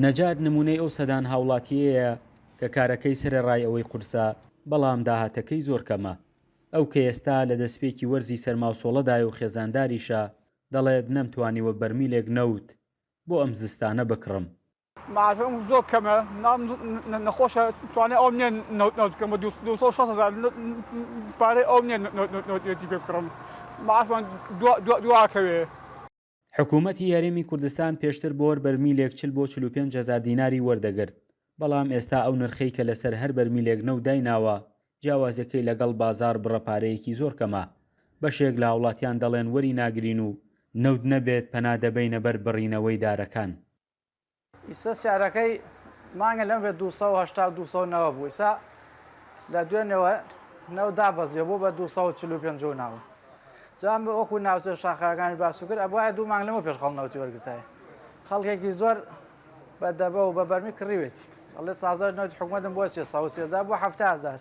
نەجات نمونەی ئەو سەدان هاوڵاتیەیە کە کارەکەی سەرەڕای ئەوەی قورسە، بەڵام داهاتەکەی زۆر کەمە. ئەو کە ئێستا لە دەستپێکی وەرزی سەرماوسۆڵەدای و خێزانداریشە دەڵێت نەمتوانیوە بەرمیلێک نەوت بۆ ئەم زستانە بکڕم. معاشم زۆر کەمە، نەخۆشە توانێت ئەو نییە نەوتکەم بە 260,000 پارەی ئەو نییە نەوتێتی پێ بکڕم. معاشمان دواکەوێ. حکوومەتی هەرێمی کوردستان پێشتر بۆ بەرمیلێک 40 بۆ 45,000 دیناری وەردەگرت، بەڵام ئێستا ئەو نرخەی کە لەسەر هەر بەرمیلێک نەوت دایناوە جیاوازەکەی لەگەڵ بازار بڕەپارەیەکی زۆر کەمە. بەشێک لە هاوڵاتیان دەڵێن وەری ناگرین و نەوت نەبێت پەنا دەبەینە بەر بڕینەوەی دارەکان. ئیستا سیارەکەی مانگە لەم بێت 280-290 بوو، ئیستا لە دوێنەوە نەوت دابەزیە بۆ بە 245 ناوە. جام بە وەکو ناوچە شاخەکانی باسووکرد ئەبوایە 2 مانگ لەمە پێش خەڵنەوتی وەرگتایە. خەڵکێکی زۆر بە دەبە و بە بەرمی کڕیوێتی. ئەڵێ تازە نەوتی حکوومەتم بۆ چێ 130,000 بۆ 70,000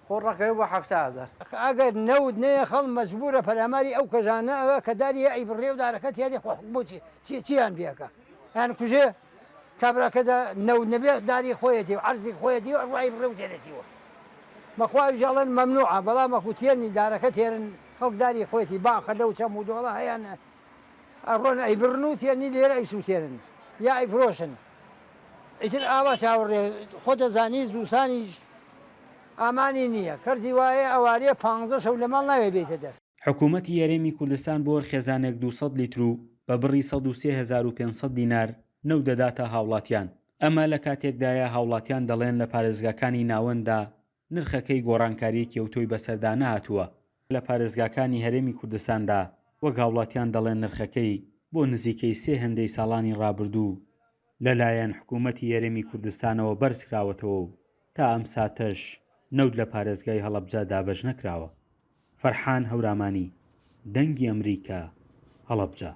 خۆ ڕەکەوێ بۆ 70,000. ئەگەر نەوت نەیە خەڵ مەجبورە پەلاماری ئەو کەژانە ئەوە کە داری ئەیبڕێ و دارەکە تیادی بۆچی چیان بێکە یان کوژێ کابراکەدا نەوت نەبێت داری خۆیەتی و عەرزی خۆیەتی و ئەڕوای بڕێ و تێنێتیوە. بەخوای ژەڵێن مەمنوعە، بەڵام وەکو تێرنی دارەکە تێرن خەڵک داری خۆیەتی باخە لەو چەم و دۆڵە هەیەن ئەڕۆن ئەیبڕن و تێرنی لێرە ئەیسووتێنن یا ئەیفرۆشن. ئیتر ئاوا چاوەڕێ خۆ دەزانی زووسانیش ئامانی نییە، کردی وایە ئەوارەیە 15 شەو لە ماڵ ناوێ بێتە دەر. حکوومەتی هەرێمی کوردستان بۆ خێزانێک 200 لیتر و بە بڕی 103,500 دینار نەوت دەداتە هاوڵاتیان. ئەمە لە کاتێکدایە هاوڵاتیان دەڵێن لە پارێزگاکانی ناوەندا نرخەکەی گۆڕانکاریەکی ئەوتۆی بەسەردانە هاتووە. لە پارێزگاکانی هەرێمی کوردستاندا وەک هاوڵاتیان دەڵێن نرخەکەی بۆ نزیکەی 3 هەندەی ساڵانی ڕابردوو لەلایەن حکوومەتی هەرێمی کوردستانەوە بەرز کراوەتەوە و تا ئەم ساتەش نەوت لە پارێزگای هەڵەبجە دابەش نەکراوە. فەرحان هەورامانی، دەنگی ئەمریکا، هەڵەبجە.